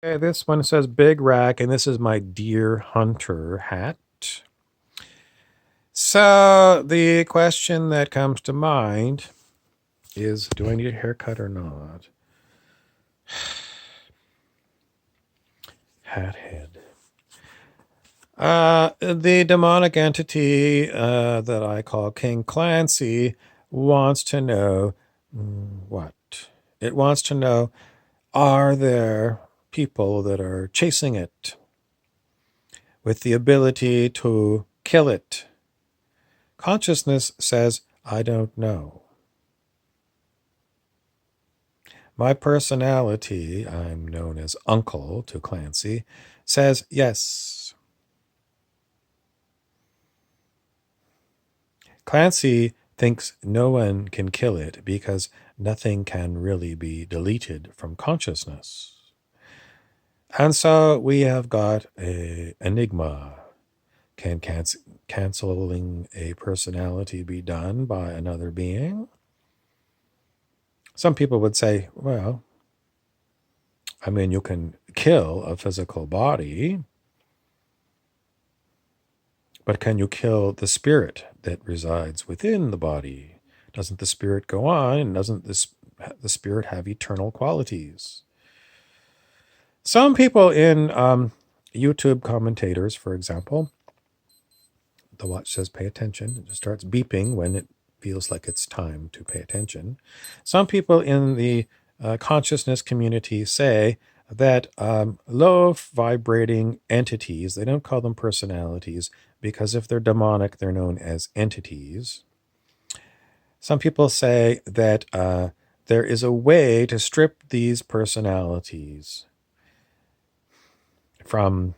Okay, this one says Big Rack, and this is my Deer Hunter hat. So the question that comes to mind is, do I need a haircut or not? Hat head. The demonic entity that I call King Clancy wants to know what? It wants to know, are there people that are chasing it with the ability to kill it? Consciousness says, I don't know. My personality, I'm known as Uncle to Clancy, says yes. Clancy thinks no one can kill it because nothing can really be deleted from consciousness. And so we have got a enigma. Can canceling a personality be done by another being? Some people would say, well, I mean, you can kill a physical body, but can you kill the spirit that resides within the body? Doesn't the spirit go on, and doesn't the spirit have eternal qualities? Some people in YouTube commentators, for example, the watch says pay attention. It just starts beeping when it feels like it's time to pay attention. Some people in the consciousness community say that low vibrating entities, they don't call them personalities, because if they're demonic, they're known as entities. Some people say that there is a way to strip these personalities from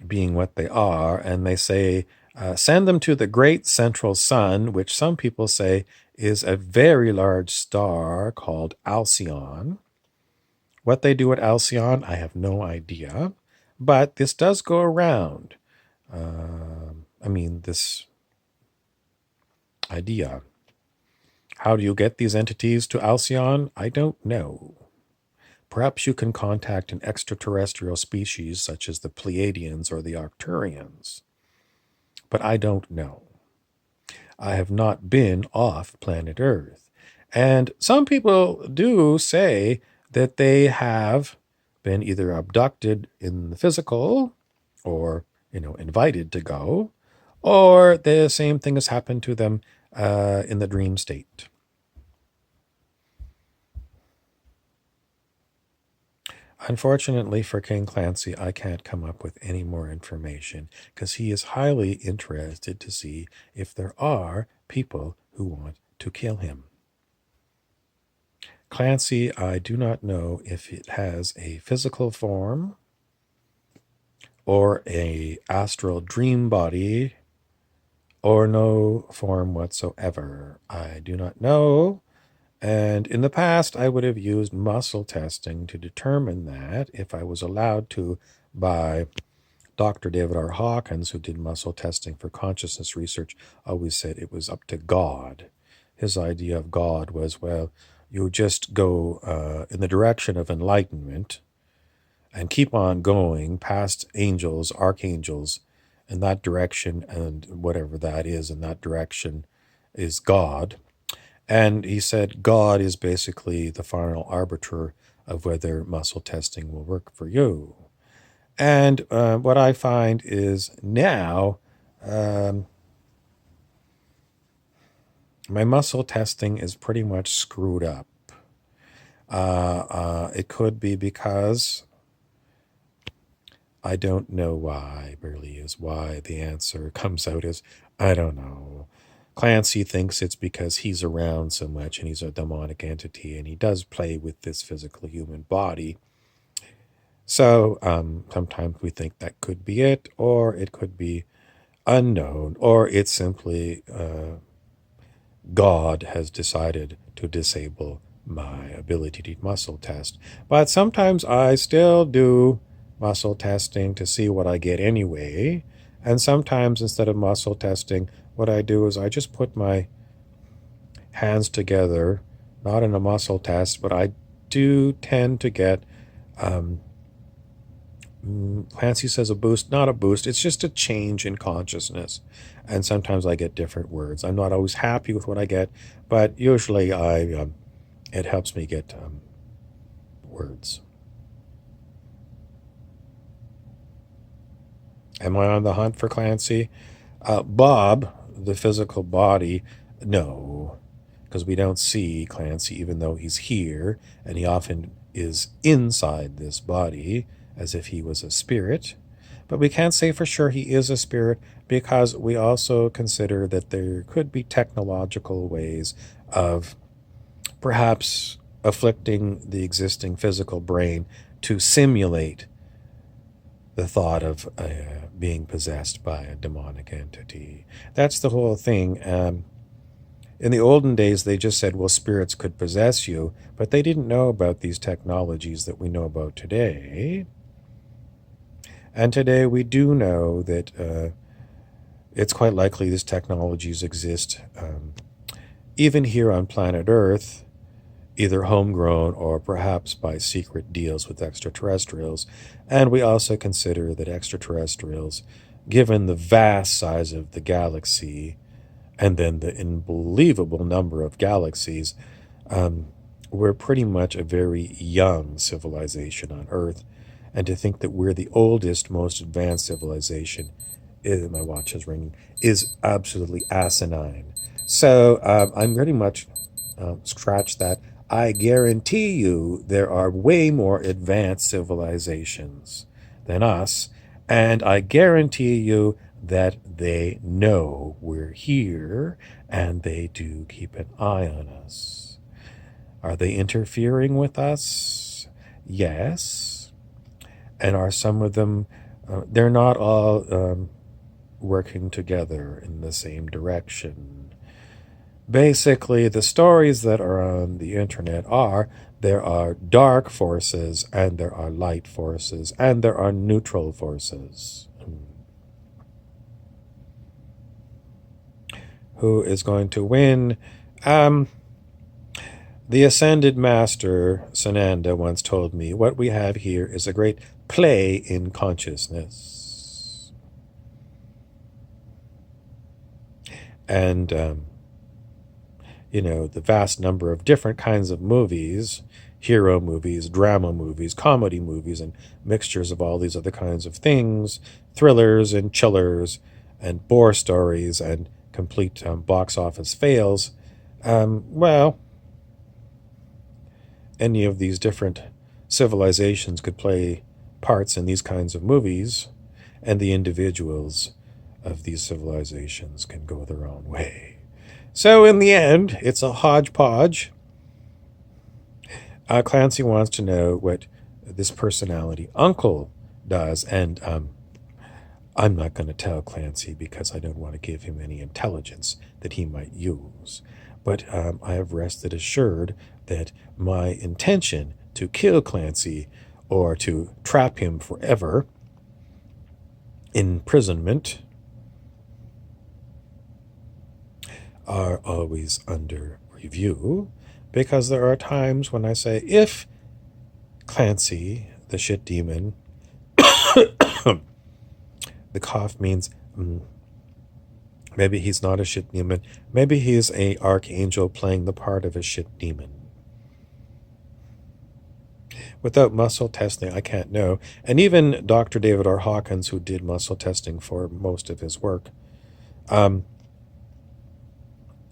being what they are, and they say, send them to the great central sun, which some people say is a very large star called Alcyon. What they do at Alcyon, I have no idea, but this does go around. This idea. How do you get these entities to Alcyon? I don't know. Perhaps you can contact an extraterrestrial species such as the Pleiadians or the Arcturians. But I don't know. I have not been off planet Earth. And some people do say that they have been either abducted in the physical or, invited to go, or the same thing has happened to them in the dream state. Unfortunately for King Clancy, I can't come up with any more information because he is highly interested to see if there are people who want to kill him. Clancy, I do not know if it has a physical form or a astral dream body or no form whatsoever. I do not know. And in the past, I would have used muscle testing to determine that if I was allowed to by Dr. David R. Hawkins, who did muscle testing for consciousness research, always said it was up to God. His idea of God was, well, you just go in the direction of enlightenment and keep on going past angels, archangels, in that direction, and whatever that is in that direction is God. And he said God is basically the final arbiter of whether muscle testing will work for you. And what I find is now my muscle testing is pretty much screwed up. It could be because I don't know why, really is why the answer comes out as, I don't know. Clancy thinks it's because he's around so much and he's a demonic entity and he does play with this physical human body. So sometimes we think that could be it, or it could be unknown, or it's simply God has decided to disable my ability to muscle test. But sometimes I still do muscle testing to see what I get anyway. And sometimes instead of muscle testing, what I do is I just put my hands together, not in a muscle test, but I do tend to get Clancy says a boost, not a boost. It's just a change in consciousness. And sometimes I get different words. I'm not always happy with what I get, but usually it helps me get words. Am I on the hunt for Clancy? Bob, the physical body, no, because we don't see Clancy, even though he's here, and he often is inside this body as if he was a spirit. But we can't say for sure he is a spirit because we also consider that there could be technological ways of perhaps afflicting the existing physical brain to simulate the thought of being possessed by a demonic entity. That's the whole thing. In the olden days, they just said, well, spirits could possess you, but they didn't know about these technologies that we know about today. And today we do know that it's quite likely these technologies exist even here on planet Earth, either homegrown or perhaps by secret deals with extraterrestrials. And we also consider that extraterrestrials, given the vast size of the galaxy and then the unbelievable number of galaxies, we're pretty much a very young civilization on Earth. And to think that we're the oldest, most advanced civilization, my watch is ringing, is absolutely asinine. So I'm pretty much scratch that. I guarantee you there are way more advanced civilizations than us, and I guarantee you that they know we're here and they do keep an eye on us. Are they interfering with us? Yes. And are some of them, they're not all working together in the same direction. Basically, the stories that are on the internet are there are dark forces and there are light forces and there are neutral forces. Who is going to win? The Ascended Master, Sananda, once told me, what we have here is a great play in consciousness. And the vast number of different kinds of movies, hero movies, drama movies, comedy movies, and mixtures of all these other kinds of things, thrillers and chillers and bore stories and complete box office fails. Well, any of these different civilizations could play parts in these kinds of movies, and the individuals of these civilizations can go their own way. So in the end, it's a hodgepodge. Clancy wants to know what this personality uncle does, and I'm not going to tell Clancy because I don't want to give him any intelligence that he might use. But I have rested assured that my intention to kill Clancy or to trap him forever in imprisonment are always under review, because there are times when I say, if Clancy, the shit demon, the cough means maybe he's not a shit demon, maybe he's a archangel playing the part of a shit demon. Without muscle testing, I can't know. And even Dr. David R. Hawkins, who did muscle testing for most of his work,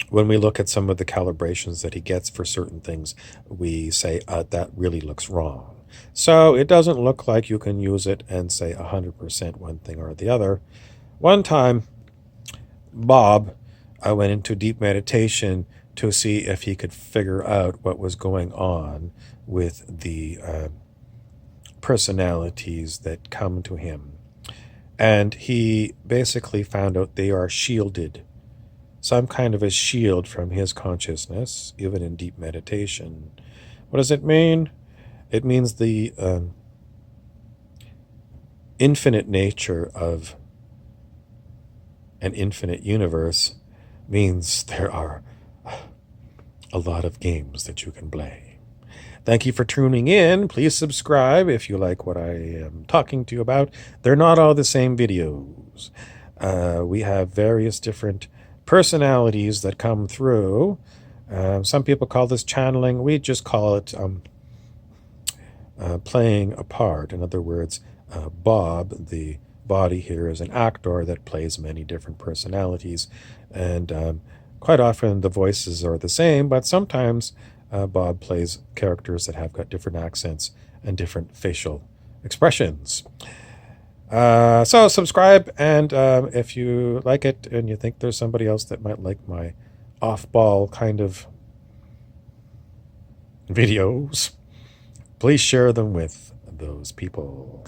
when we look at some of the calibrations that he gets for certain things, we say, that really looks wrong. So it doesn't look like you can use it and say 100% one thing or the other. One time, Bob, I went into deep meditation to see if he could figure out what was going on with the personalities that come to him. And he basically found out they are shielded. Some kind of a shield from his consciousness, even in deep meditation. What does it mean? It means the infinite nature of an infinite universe means there are a lot of games that you can play. Thank you for tuning in. Please subscribe if you like what I am talking to you about. They're not all the same videos. We have various different personalities that come through. Some people call this channeling. We just call it playing a part. In other words, Bob, the body here, is an actor that plays many different personalities. And quite often the voices are the same, but sometimes Bob plays characters that have got different accents and different facial expressions. So subscribe, and if you like it and you think there's somebody else that might like my off-ball kind of videos, please share them with those people.